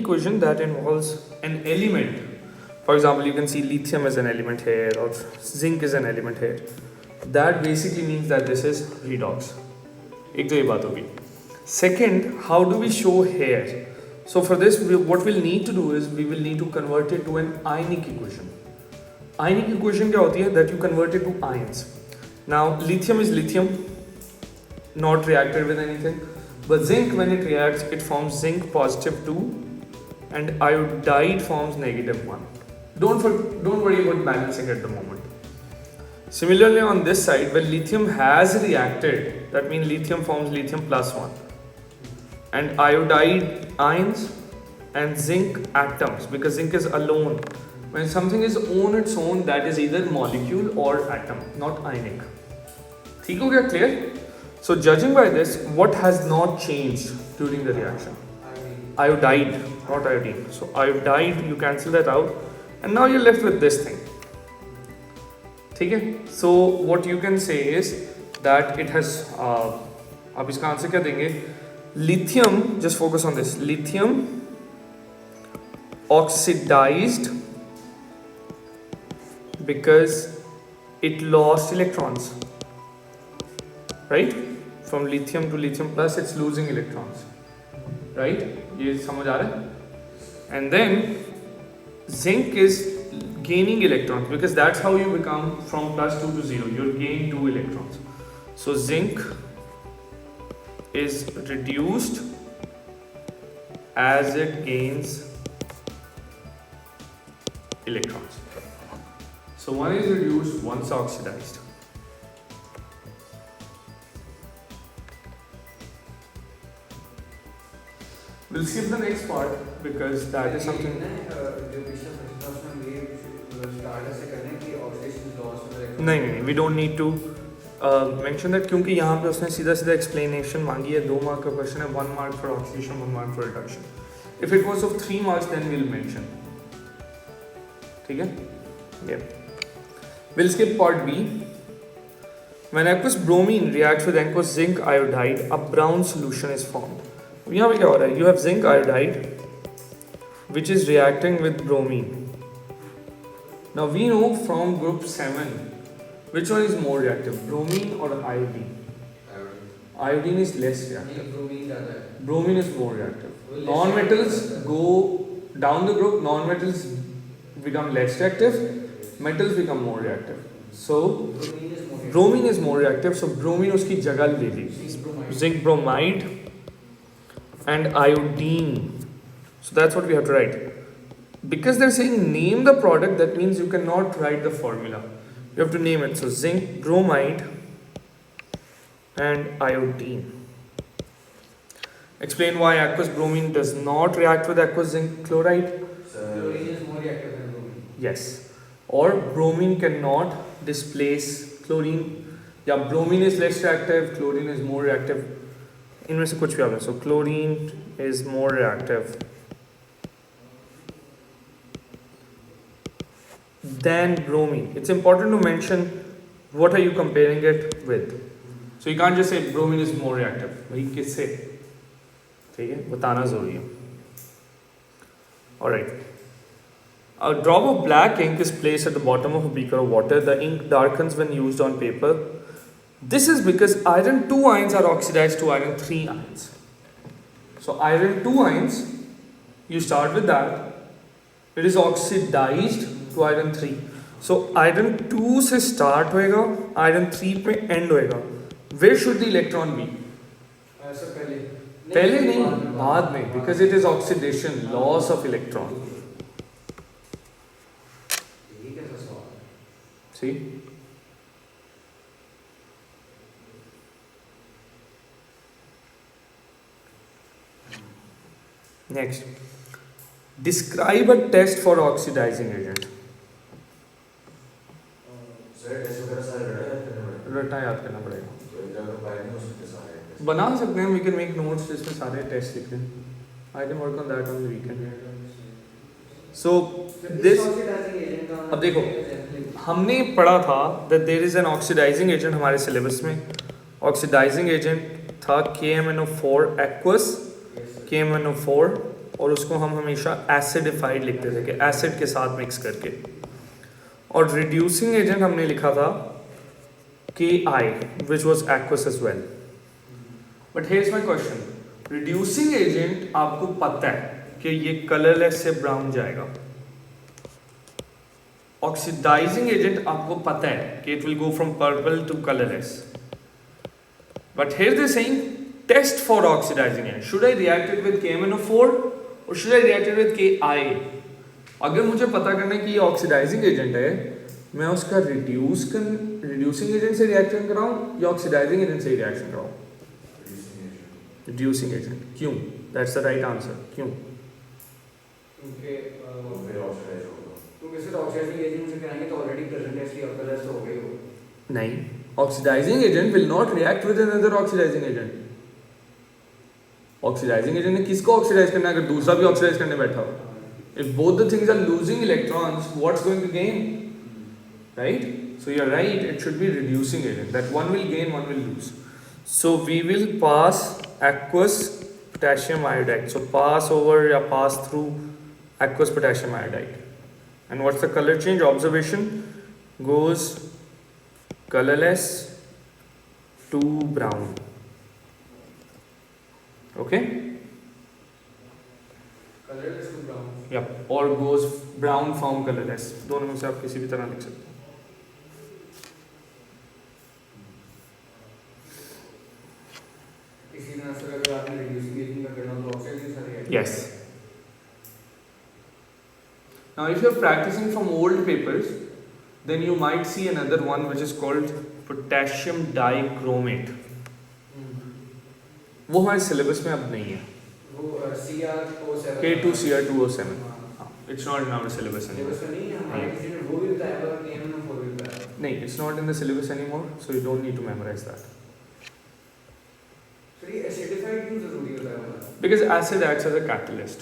equation that involves an element. For example, you can see lithium as an element here or zinc is an element here. That basically means that this is redox. एक तो ये बात होगी. Second, how do we show here? So for this, what we'll need to do is we will need to convert it to an ionic equation. Ionic equation क्या होती है? That you convert it to ions. Now lithium is lithium, not reacted with anything. But zinc, when it reacts, it forms zinc positive 2 and iodide forms negative 1. Don't worry about balancing at the moment. Similarly on this side, when lithium has reacted, that means lithium forms lithium plus 1 and iodide ions and zinc atoms, because zinc is alone. When something is on its own, that is either molecule or atom, not ionic. ठीक हो गया? Clear? So judging by this, what has not changed during the reaction? Iodide, not iodine. So iodide, you cancel that out and now you're left with this thing. ठीक है? So what you can say is that it has, आप इसका answer क्या देंगे? Lithium, just focus on this, lithium oxidized because it lost electrons, right? From lithium to lithium plus, it's losing electrons, right? ये समझ आ रहा है? And then zinc is gaining electrons because that's how you become from plus 2 to 0. You'll gain 2 electrons. So zinc is reduced as it gains electrons. So one is reduced, one's oxidized. We'll skip the next part because that is something. नहीं, we don't need to mention that क्योंकि यहाँ पे उसने सीधा सीधा explanation मांगी है. 2 mark का question है, 1 mark for oxidation, 1 mark for reduction. If it was of 3 marks, then we'll mention. ठीक है? Yeah. We'll skip part B. When aqueous bromine reacts with aqueous zinc iodide, a brown solution is formed. यहाँ पे क्या हो रहा है? You have zinc iodide which is reacting with bromine. Now we know from group 7 which one is more reactive, bromine or iodine? Iodine is less reactive. Bromine is more reactive. Non-metals go down the group. Non-metals become less reactive. Metals become more reactive. So bromine is more reactive. So bromine उसकी जगह ले ली. Zinc bromide and iodine. So that's what we have to write. Because they're saying name the product, that means you cannot write the formula. You have to name it. So zinc bromide and iodine. Explain why aqueous bromine does not react with aqueous zinc chloride. Chlorine is more reactive than bromine. Yes. Or bromine cannot displace chlorine. Yeah, bromine is less reactive, chlorine is more reactive. इनमें से कुछ भी आ गया. So chlorine is more reactive than bromine. It's important to mention what are you comparing it with. So you can't just say bromine is more reactive. भाई किससे? ठीक है, बताना जरूरी है. All right. A drop of black ink is placed at the bottom of a beaker of water. The ink darkens when used on paper. This is because iron 2 ions are oxidized to iron 3 ions. So iron 2 ions, you start with that. It is oxidized to iron 3. So iron 2 से start होएगा, iron 3 पे end होएगा. Where should the electron be? पहले नहीं, बाद में, because it is oxidation, loss of electron. See? Next, describe a test for oxidizing agent. रटा याद करना पड़ेगा. बना सकते हैं, we can make notes जिसमें सारे टेस्ट लिख दें. I can work on that on the weekend. So this, अब देखो, हमने पढ़ा था that there is an oxidizing agent हमारे सिलेबस में. Oxidizing agent था KMnO4 aqueous, KMnO4 और उसको हम हमेशा एसिडिफाइड लिखते थे कि एसिड के साथ मिक्स करके। और रिड्यूसिंग एजेंट हमने लिखा था Ki, which was aqueous as well. But here's my question. Reducing agent आपको पता है कि ये कलरलेस से ब्राउन जाएगा। ऑक्सीडाइजिंग एजेंट आपको पता है कि it will go from purple to colourless. But here they saying test for oxidising agent, should I react it with KMnO4 और should I react it with Ki? अगर मुझे पता करना है कि ये ऑक्सीडाइजिंग एजेंट है, मैं उसका रिड्यूसिंग एजेंट से रिएक्शन कराऊं या ऑक्सीडाइजिंग एजेंट से रिएक्शन कराऊं? Reducing agent. क्यों? That's the right answer. क्यों? क्योंकि सिर्फ ऑक्सीडाइजिंग एजेंट से कराएंगे तो ऑलरेडी प्रेजेंट है इसलिए कलर्स तो हो गए वो। नहीं, oxidising agent will not react with another oxidising agent. Oxidising agent ने किसको ऑक्सीडाइज करना है अगर दूसरा भी ऑक्सीडाइज करने बैठा हो? If both the things are losing electrons, what's going to gain? Right? So you're right, it should be reducing agent. That one will gain, one will lose. So we will pass aqueous potassium iodide. So pass over or pass through aqueous potassium iodide. And what's the color change? Observation goes colorless to brown. Okay? Colourless to brown. Yep. Or goes brown from colorless. दोनों में से आप किसी भी तरह लिख सकते हैं। इसी तरह से अगर आपने रिड्यूसिंग एजेंट का करना तो ऑक्सीडाइजिंग से react. Yes. Now, if you're practicing from old papers, then you might see another one which is called potassium dichromate. वो हमारे सिलेबस में अब नहीं है। वो CR07 K2Cr2O7. It's not in our syllabus anymore. Syllabus में नहीं है, हमारे किसी ने वो भी बताया था कि KMnO4 भी बताया। नहीं, it's not in the syllabus anymore, so you don't need to memorize that. फिर ये एसिडिफाइड क्यों जरूरी होता है वाला? Because acid acts as a catalyst.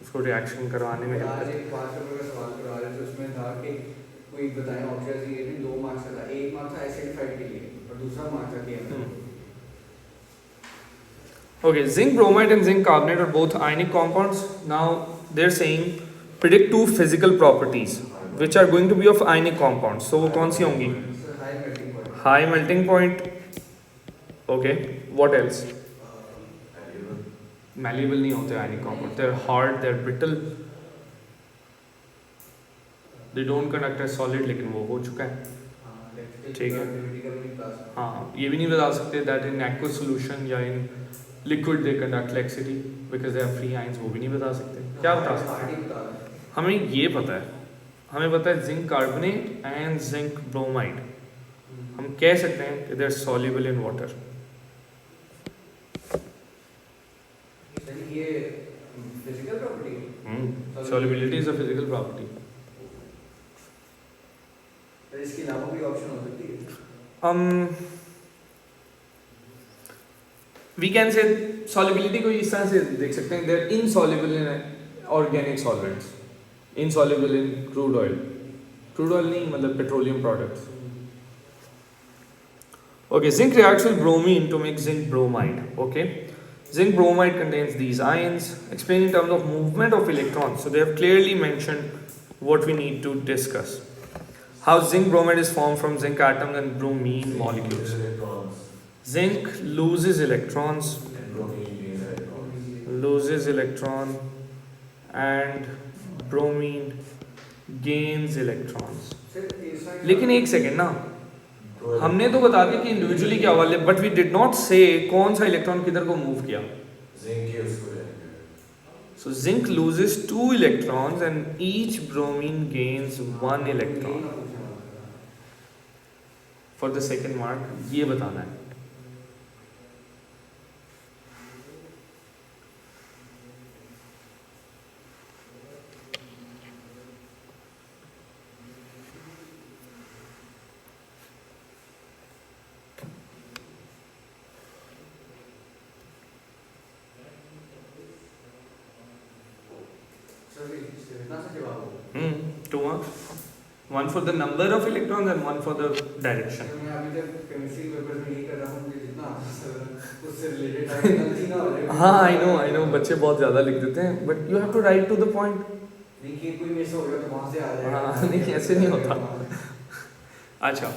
उसको रिएक्शन करवाने में help आज करता है। एक 5 नंबर का सवाल करा रहे थे, उसमें था कि कोई बताया ऑक्सीडाइजिंग एजेंट 2 मार्क्स का था, एक मार्क्स था एसिडिफाइड के लिए और दूसरा मार्क्स था KMnO। Okay, zinc bromide and zinc carbonate are both ionic compounds. Now they're saying predict two physical properties which are going to be of ionic compounds. So वो कौन सी होंगी? High melting point. High melting point. Okay. What else? Malleable नहीं होते ionic compounds. They're hard. They're brittle. They don't conduct as solid. लेकिन वो हो चुका है. ठीक है। हाँ, ये भी नहीं बता सकते that in aqueous solution या in liquid they conduct laxity because they are free ions. वो भी नहीं बता सकते। क्या बता सकते? हमें ये पता है, हमें पता है zinc carbonate and zinc bromide, हम कह सकते हैं कि they are soluble in water. ये फिजिकल प्रॉपर्टी है। Solubility is a physical property. तो इसके अलावा कोई ऑप्शन हो सकती है? वी कैन से सॉल्युबिलिटी को इस तरह से देख सकते हैं, they are insoluble in organic solvents, insoluble in crude oil नहीं मतलब petroleum products. Okay, zinc reacts with bromine to make zinc bromide. Okay, zinc bromide contains these ions. Explain in terms of movement of electrons. So they have clearly mentioned what we need to discuss. How zinc bromide is formed from zinc atoms and bromine molecules. Zinc loses electrons, and bromine gains electrons. लेकिन एक second ना, हमने तो बता दिया कि individually क्या वाले, बट वी डिड नॉट से कौन सा इलेक्ट्रॉन किधर को मूव किया। So zinc loses 2 electrons and each bromine gains 1 electron. For the second mark ये बताना है। इतना सा जवाब हो। 2 marks। one for the number of electrons and one for the direction. मैं अभी तक केमिस्ट्री पेपर में यही कर रहा हूँ, मुझे जितना उससे रिलेटेड गलती ना हो जाए। हाँ आई नो बच्चे बहुत ज़्यादा लिख देते हैं, but you have to write to the point. देखिए कोई मिस हो गया तो वहाँ से आ जाएगा। हाँ नहीं ऐसे नहीं होता। अच्छा,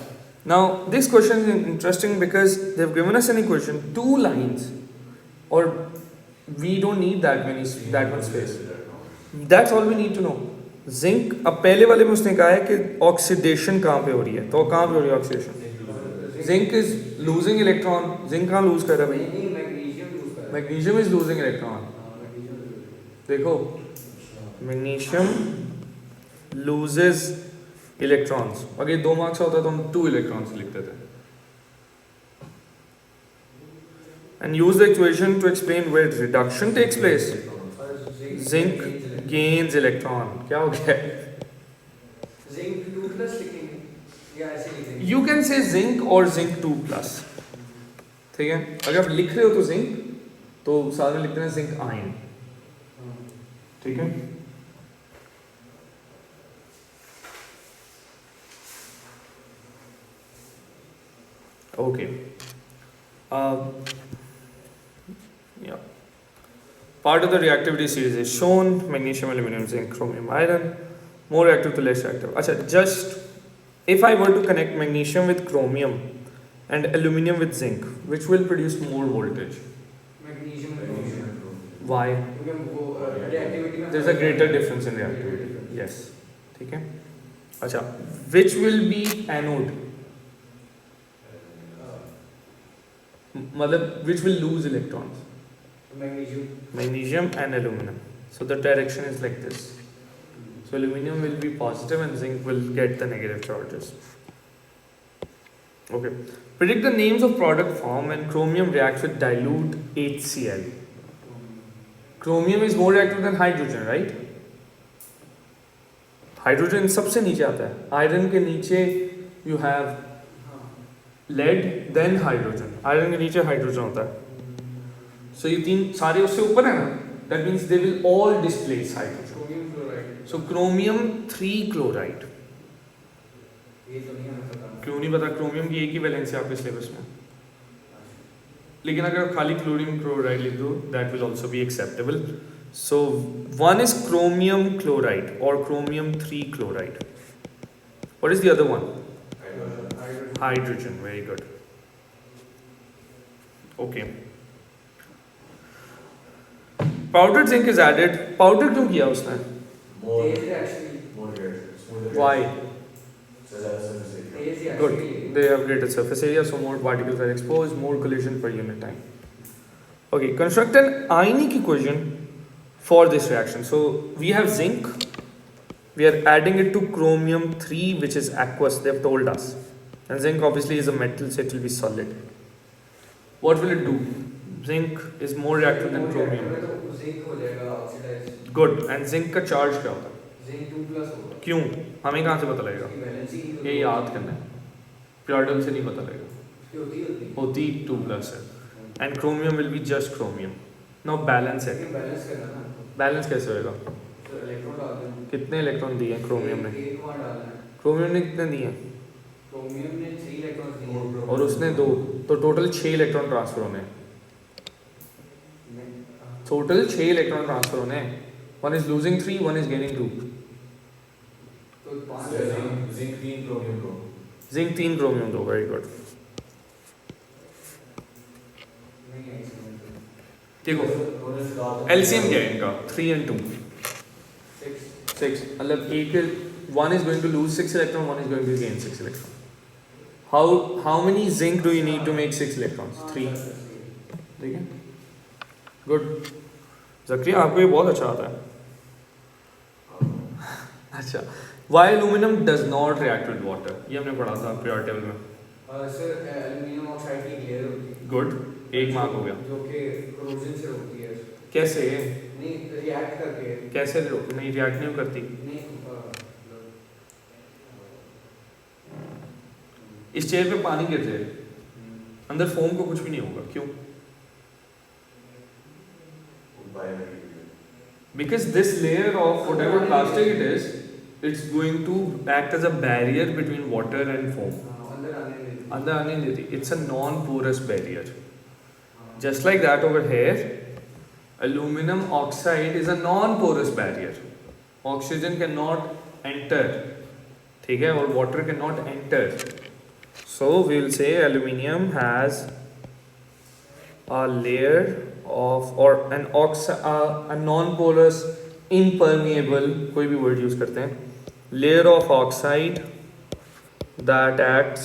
now this question is interesting because they have given us an equation, 2 lines, or we don't need that much space. That's all we need to know. Zinc, अब पहले वाले में उसने कहा है कि ऑक्सीडेशन कहाँ पे हो रही है, तो कहाँ पे हो रही है oxidation? Zinc is losing electron. Zinc कहाँ लूज कर रहा है भाई? Magnesium is losing electron. देखो मैग्नीशियम लूजेस इलेक्ट्रॉन्स। अगर 2 मार्क्स होता तो हम 2 इलेक्ट्रॉन्स लिखते थे। And use the equation to explain where reduction takes place. Zinc gains electron. क्या हो गया? Zinc 2 plus लिखेंगे या ऐसे लिखेंगे? You can say zinc or zinc 2 plus. ठीक है? अगर आप लिख रहे हो तो zinc, तो साथ में लिखते हैं zinc ion. ठीक है? Okay. Yeah. Part of the reactivity series is shown: magnesium, aluminum, zinc, chromium, iron. More reactive to less reactive. Achha, just if I were to connect magnesium with chromium and aluminum with zinc, which will produce more voltage? Magnesium. Why? क्योंकि वो reactivity में There's a greater difference in reactivity. Yes. ठीक है? अच्छा, which will be anode? मतलब which will lose electrons? Magnesium and aluminum. So the direction is like this. So aluminum will be positive and zinc will get the negative charges. Okay. Predict the names of product formed when chromium reacts with dilute HCl. Chromium is more reactive than hydrogen, right? Hydrogen सबसे नीचे आता है. Iron के नीचे you have lead, then hydrogen. Iron के नीचे hydrogen होता है. So ये 3 सारे उससे ऊपर है ना? That means they will all displace hydrogen. Chromium chloride. So chromium 3 chloride. ये तो नहीं हमें पता। क्यों नहीं पता? क्रोमियम की एक ही वैलेंस है आपके सिलेबस में। लेकिन अगर खाली क्लोरीन क्लोराइड लिख दो, that will also be acceptable. So one is chromium chloride or chromium 3 chloride. What is the other one? Hydrogen. Very good. Okay. Powdered zinc is added. Powder क्यों किया उसने? Why? Good. They have greater surface area, so more particles are exposed, more collision per unit time. Okay, construct an ionic equation for this reaction. So we have zinc. We are adding it to chromium 3, which is aqueous. They have told us. And zinc obviously is a metal, so it will be solid. What will it do? Zinc is more reactive than chromium. Zinc हो जाएगा oxidized. Good. And zinc का charge क्या होता है? Zinc 2 plus होगा। क्यों? हमें कहाँ से पता लगेगा? इसकी वैलेंसी ये याद करना है। Periodic से नहीं पता लगेगा। होती 2 plus है। And chromium will be just chromium. Now balance है। बैलेंस करना ना। Balance कैसे होएगा? तो इलेक्ट्रॉन डालते हैं। कितने इलेक्ट्रॉन दिए हैं क्रोमियम ने? एक वहाँ डालना है। क्रोमियम ने कितने दिए हैं? क्रोमियम ने 3 इलेक्ट्रॉन दिए हैं। और उसने 2, तो टोटल 6 इलेक्ट्रॉन ट्रांसफर होने हैं। टोटल 6 इलेक्ट्रॉन ट्रांसफर होने हैं। One is losing 3, one is gaining 2. तो 5 Zinc 3 chromium 2. Very good. नहीं है इसमें। देखो LCM क्या है इनका? 3 and 2. 6. मतलब एक 1 is going to lose 6 electron, 1 is going to gain 6 electron. How many zinc do you need to make 6 electrons? 3. ठीक है? Good. ज़किया आपको ये बहुत अच्छा आता है. अच्छा. Why aluminum does not react with water? ये हमने पढ़ा था periodic table में. सर एल्युमिनियम ऑक्साइड की लेयर होती है। Good. 1 मार्क हो गया. जो कि कोरोजन से होती है। कैसे? नहीं रिएक्ट करके। कैसे नहीं रिएक्ट नहीं करती? नहीं इस चेयर पे पानी गिर जाए, अंदर फोम को कुछ भी नहीं होगा. क्यों? Because this layer of whatever plastic it is It's going to act as a barrier between water and foam. अंदर आने नहीं देती। अंदर आने नहीं देती. It's a non-porous barrier. Just like that over here, aluminum oxide is a non-porous barrier. Oxygen cannot enter. ठीक है, और water cannot enter. So we will say aluminium has a layer of or an a non-porous impermeable, कोई भी word use करते हैं, layer of oxide that acts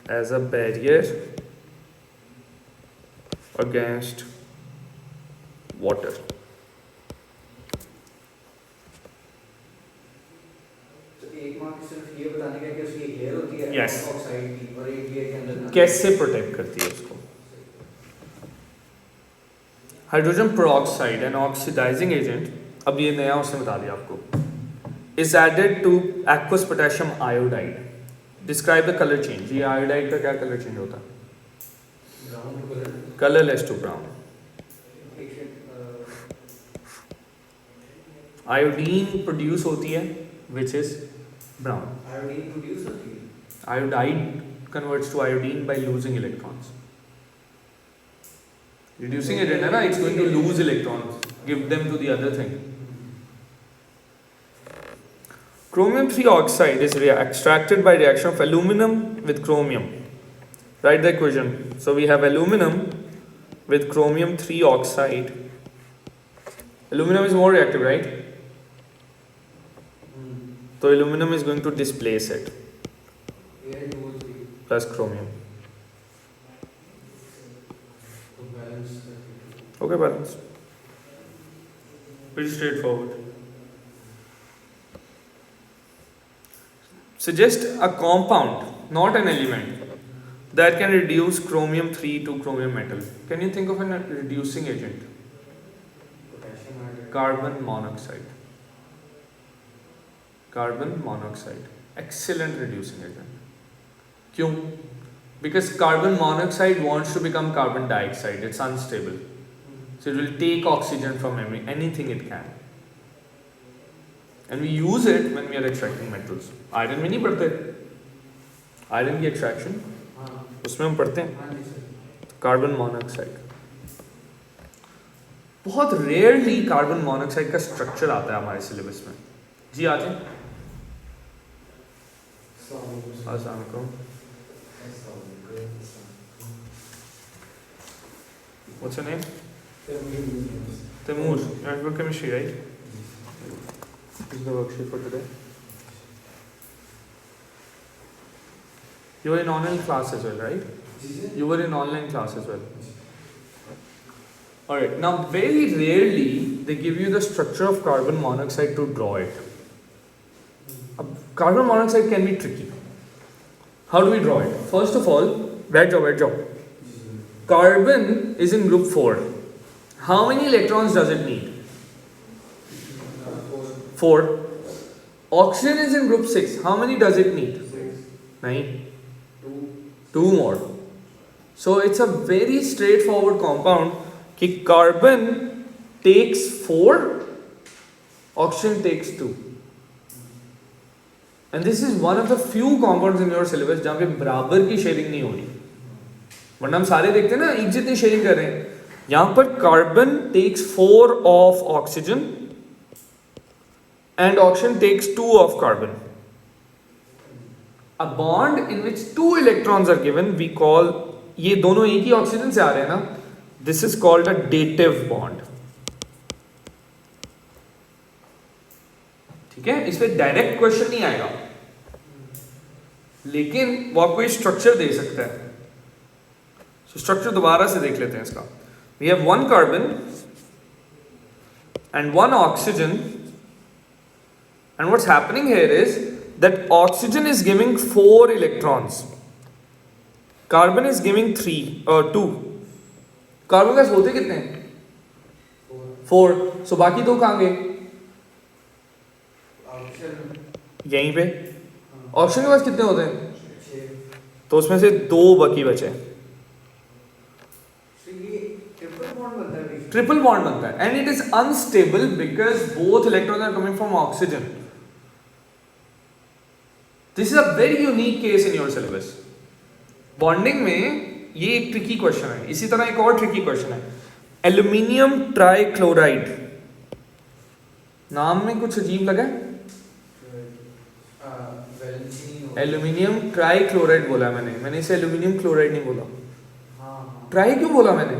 as a barrier against water. तो एक mark सिर्फ ये बताने का कि उसकी एक लेयर होती है Yes. ऑक्साइड की और एक लेयर के अंदर कैसे प्रोटेक्ट करती है उसको? Hydrogen peroxide an oxidising agent, अब ये नया उसने बता दिया आपको, is added to aqueous potassium iodide. Describe the colour change. ये आयोडाइड का क्या कलर चेंज होता है? Brown colour colourless to brown. Iodine produce होती है which is brown. Iodine produce होती है. Iodide converts to iodine by losing electrons. Reducing agent है ना, it's going to lose electrons, give them to the other thing. Chromium 3 oxide is extracted by reaction of aluminum with chromium. Write the equation. So we have aluminum with chromium 3 oxide. Aluminum is more reactive, right? So aluminum is going to displace it. Plus chromium. Okay, balance. Pretty straightforward. Suggest a compound, not an element, that can reduce chromium 3 to chromium metal. Can you think of a reducing agent? Carbon monoxide. Carbon monoxide. Excellent reducing agent. क्यों? Because carbon monoxide wants to become carbon dioxide. It's unstable. So it will take oxygen from anything it can. And we use it when we are extracting metals. Iron में नहीं पढ़ते. Iron की extraction उसमें हम पढ़ते हैं. Carbon monoxide. बहुत rarely carbon monoxide का structure आता है हमारे syllabus में. जी आते हैं. अस्सलाम वालेकुम. What's your name? Taimur. You're in chemistry, right? This is the worksheet for today. You were in online class as well, right? You were in online class as well. Alright, now very rarely they give you the structure of carbon monoxide to draw it. Carbon monoxide can be tricky. How do we draw it? First of all, बैठ जाओ. Carbon is in group 4. How many electrons does it need? 4. Oxygen is in group 6. How many does it need? 9. 2 more. So it's a very straightforward compound कि carbon takes 4, oxygen takes 2. And this is one of the few compounds in your syllabus जहाँ पे बराबर की sharing नहीं हो रही. वरना हम सारे देखते हैं ना एक जितनी शेयरिंग कर रहे हैं. यहाँ पर carbon takes 4 of oxygen and oxygen takes 2 of carbon. A bond in which 2 electrons are given we call, ये दोनों एक ही ऑक्सीजन से आ रहे हैं ना, this is called a dative bond. ठीक है, इस पे डायरेक्ट क्वेश्चन नहीं आएगा लेकिन वो आपको ये स्ट्रक्चर दे सकता है. स्ट्रक्चर दोबारा से देख लेते हैं इसका. We have 1 carbon and 1 oxygen and what's happening here is that oxygen is giving 4 electrons, carbon is giving 2. Carbon gas होते कितने हैं? 4. सो बाकी 2 कहां गए? यहीं पे. ऑक्सीजन के पास कितने होते हैं? 6. तो उसमें से 2 बाकी बचे. ट्रिपल बॉन्ड बनता है ट्रिपल बॉन्ड बनता है and it is unstable because both electrons are coming from oxygen. This is a very unique case in your syllabus. Bonding में ये एक ट्रिकी क्वेश्चन है. इसी तरह एक और ट्रिकी क्वेश्चन है, एल्यूमिनियम ट्राइक्लोराइड. नाम में कुछ अजीब लगा है. एल्यूमिनियम ट्राइक्लोराइड बोला मैंने इसे एल्यूमिनियम क्लोराइड नहीं बोला. ट्राई क्यों बोला मैंने?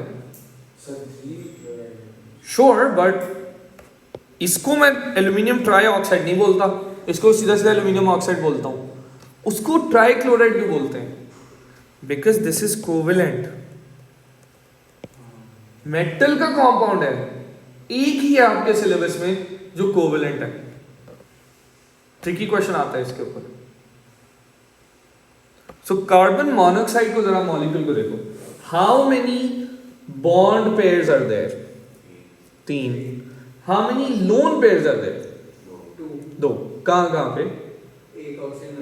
श्योर, बट इसको मैं एल्यूमिनियम ट्राई ऑक्साइड नहीं बोलता, इसको सीधा सीधा एल्यूमिनियम ऑक्साइड बोलता हूं. उसको ट्राइक्लोराइड क्यों बोलते हैं? Because this is covalent. Metal का कंपाउंड है, एक ही है आपके सिलेबस में जो कोवेलेंट है. ट्रिकी क्वेश्चन आता है इसके ऊपर. सो कार्बन मोनोऑक्साइड को जरा मॉलिक्यूल को देखो. How many bond pairs are there? 3. How many lone pairs are there? 2. कहां पे?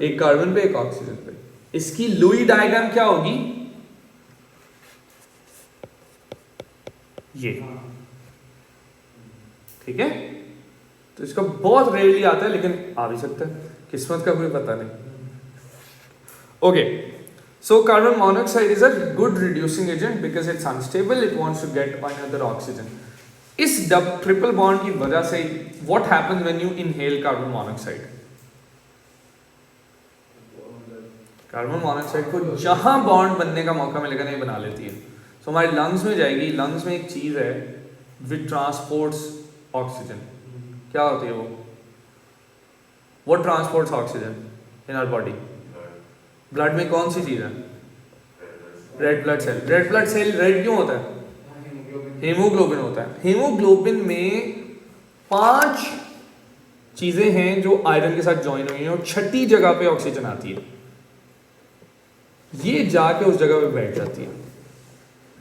एक कार्बन पे, एक ऑक्सीजन पे. इसकी लुई डायग्राम क्या होगी? ये. ठीक है, तो इसका बहुत रेयरली आता है लेकिन आ भी सकता है, किस्मत का कोई पता नहीं. Okay, so carbon monoxide is a good reducing agent because it's unstable, it wants to get another oxygen. इस ट्रिपल बॉन्ड की वजह से what happens when you inhale carbon monoxide? Carbon monoxide को जहां बॉन्ड बनने का मौका मिलेगा नहीं बना लेती है. so हमारे लंग्स में जाएगी. लंग्स में एक चीज है विच ट्रांसपोर्ट्स ऑक्सीजन. क्या होती है वो? what transports oxygen in our body? Blood में कौन सी चीज है? Red blood cell. Red blood cell red क्यों होता है? हीमोग्लोबिन होता है. हीमोग्लोबिन में 5 चीजें हैं जो आयरन के साथ ज्वाइन हुई हैं और छठी जगह पे ऑक्सीजन आती है. ये जाके उस जगह पे बैठ जाती है.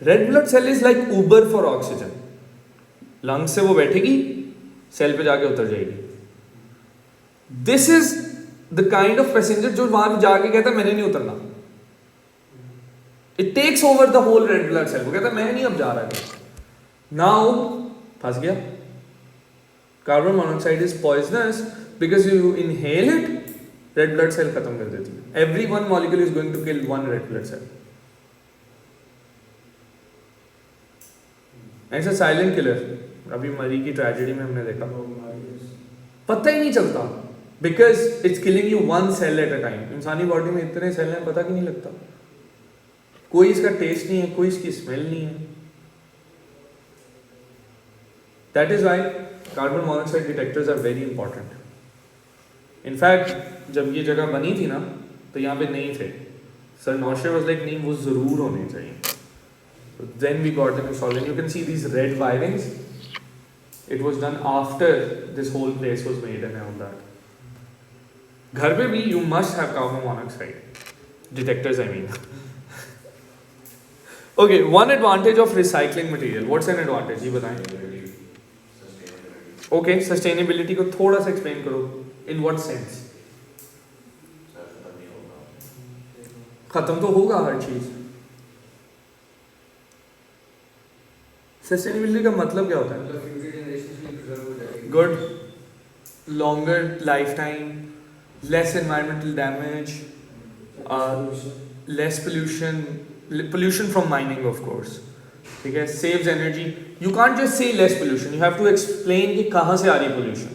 Red blood cell is like Uber for oxygen. Lung से वो बैठेगी, सेल पे जाके उतर जाएगी. This is the kind of passenger जो वहां जाके कहता है मैंने नहीं उतरना. It takes over the whole red blood cell. वो कहता है मैं नहीं अब जा रहा. नाउ फंस गया. Carbon monoxide is poisonous because you inhale it. Red blood cell खत्म कर देती है. Every one molecule is going to kill one red blood cell. ऐसा साइलेंट किलर अभी मरी की ट्रेजेडी में हमने देखा, पता ही नहीं चलता because it's killing you one cell at a time. इंसानी बॉडी में इतने सेल हैं पता कि नहीं लगता. कोई इसका टेस्ट नहीं है, कोई इसकी स्मेल नहीं है. That is why carbon monoxide detectors are very important. In fact जब ये जगह बनी थी ना तो यहाँ पे नहीं थे. सर नौशे वाज लाइक नहीं वो जरूर होने चाहिए. Then we got them installed and you can see these red wirings. It was done after this whole place was made and all that. घर पे भी you must have carbon monoxide detectors. I mean okay, one advantage of recycling material. What's an advantage? ये बताएं. ओके, sustainability को थोड़ा सा explain करो. In what sense? खत्म तो होगा हर चीज. सस्टेनेबिलिटी का मतलब क्या होता है? Good, longer life time, less environmental damage, less pollution from mining of course. ठीक है, saves energy. You can't just say less pollution, you have to explain कि कहाँ से आ रही pollution.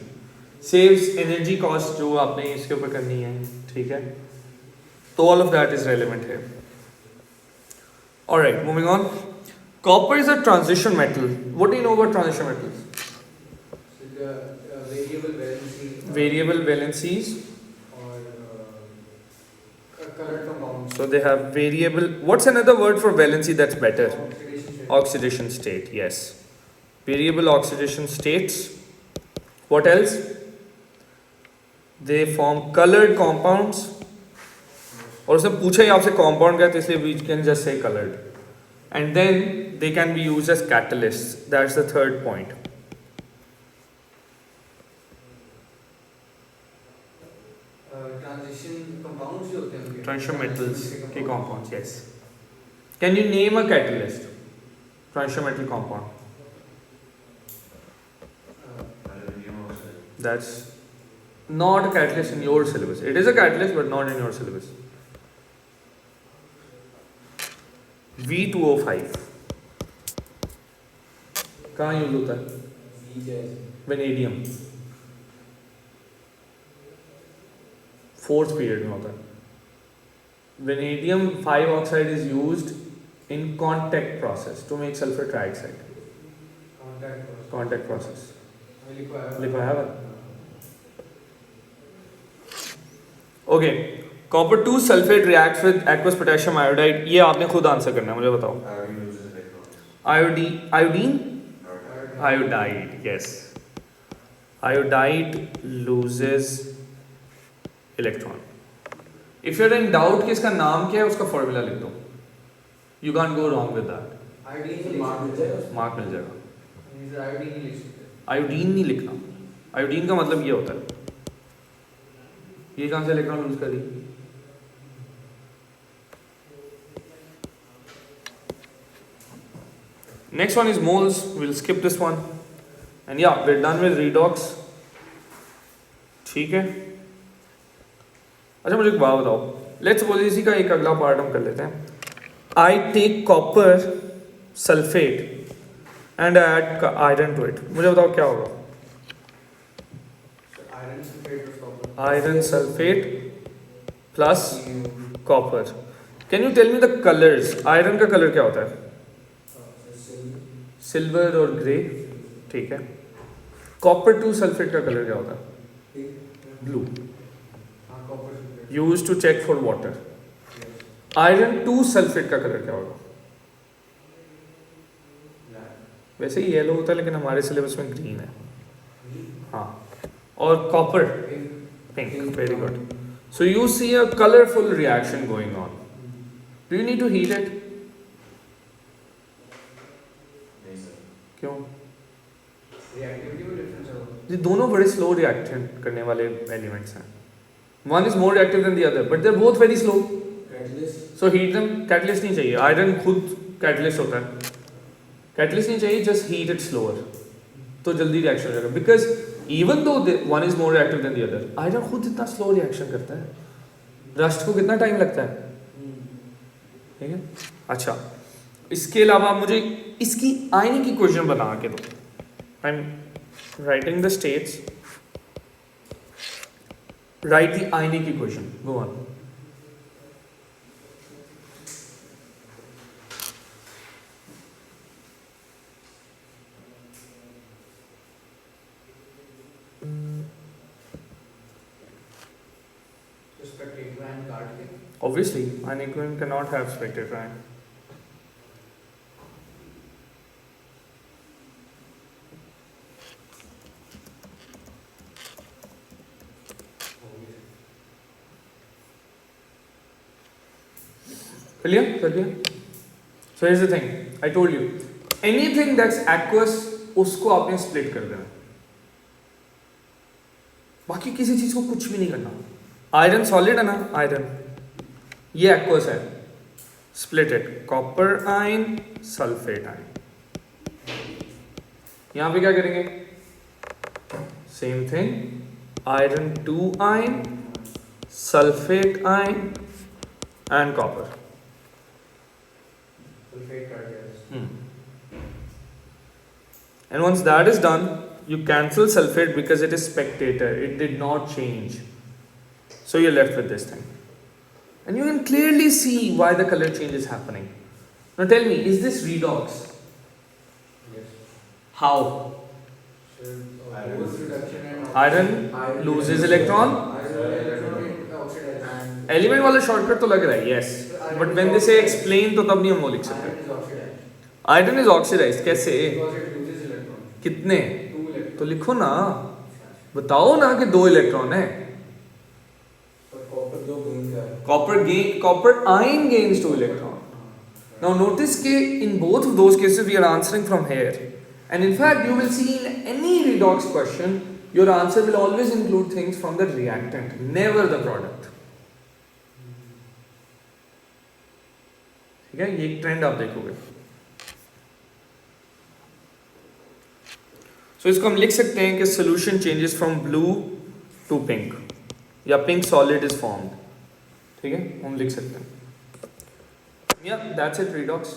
Saves energy cost जो आपने इसके ऊपर करनी है. ठीक है, तो all of that is relevant here. Alright, moving on. Copper is a transition metal. What do you know about transition metals? Variable valencies. So they have variable. What's another word for valency that's better? Oxidation state. Yes. Variable oxidation states. What else? They form colored compounds. और उसने पूछा ही आपसे compound क्या है तो इसलिए we can just say colored. And then they can be used as catalysts. That's the third point. Transition metals के compounds, yes. Can you name a catalyst? Transition metal compound. That's not a catalyst in your syllabus. It is a catalyst, but not in your syllabus. V2O5 कहाँ use होता है? Vanadium, fourth period में होता है। Vanadium 5 oxide is used in contact process to make sulphur trioxide. Contact process लिखा है। Okay, copper 2 sulphate reacts with aqueous potassium iodide. ये आपने खुद आंसर करना है, मुझे बताओ। Iodine iodide, yes, iodide loses electron. If you are in doubt कि इसका नाम क्या है, उसका फॉर्मूला लिख दो, you can go wrong with that. Mark मिल जाएगा। आयोडीन नहीं लिखना, आयोडीन का मतलब ये होता है, ये कहां से इलेक्ट्रॉन लूज कर दी? Next one is moles. We'll skip this one. And yeah, we're done with redox. ठीक है। अच्छा, मुझे एक बात बताओ। Let's suppose इसी का एक अगला पार्ट हम कर लेते हैं। I take copper sulfate and add iron to it. मुझे बताओ क्या होगा? Iron sulfate plus copper. Can you tell me the colors? Iron का कलर क्या होता है? सिल्वर और ग्रे, ठीक है। कॉपर 2 सल्फेट का कलर क्या होता है? Blue, use to check for water. Iron 2 sulphate का कलर क्या होगा? वैसे ही येलो होता है, लेकिन हमारे सिलेबस में ग्रीन है। हाँ, और copper pink. Very good. So you see a colourful reaction going on. Do you need to heat it? क्यों? ये दोनों बड़े स्लो रिएक्शन करने वाले एलिमेंट्स हैं। One is more reactive than the other, but they are both very slow. So heat them. Catalyst नहीं चाहिए, iron खुद कैटलिस्ट होता है। कैटलिस्ट नहीं चाहिए, जस्ट हीट इट स्लोअर, तो जल्दी रिएक्शन हो जाएगा। Because even though one is more reactive than the other, iron खुद इतना स्लो रिएक्शन करता है। रस्ट को कितना टाइम लगता है? ठीक है। अच्छा, इसके अलावा मुझे इसकी आयनिक इक्वेशन बना के दो। I am writing the states, right the ionic equation, go on. Obviously, an equation cannot have spectator ion. Clear? So here's the thing. I told you, anything that's aqueous, उसको आपने split कर देना। बाकी किसी चीज को कुछ भी नहीं करना। आयरन सॉलिड है ना, आयरन ये एक्वस है, split it, copper ion, sulphate ion. यहां पे क्या करेंगे? Same thing, iron 2 ion, sulphate ion and copper. And once that is done, you cancel sulfate because it is spectator, it did not change, so you're left with this thing, and you can clearly see why the color change is happening. Now tell me, is this redox? Yes. How? Iron loses electron, element वाला shortcut तो लग रहा है, yes, but when they say explain तो तब नहीं हम वो लिख सकते। आयरन इज ऑक्सीडाइज्ड, कैसे? कितने? तो लिखो ना, बताओ ना कि 2 इलेक्ट्रॉन है। Copper ion gains 2 electron. Now notice कि in both of those cases we are answering from here, and in fact you will see in any redox question your answer will always include things from the reactant, never the product. ठीक है, ये एक trend आप देखोगे। सो इसको हम लिख सकते हैं कि solution changes from blue to pink या पिंक सॉलिड इज फॉर्म्ड. ठीक है, हम लिख सकते हैं. या दैट्स इट redox.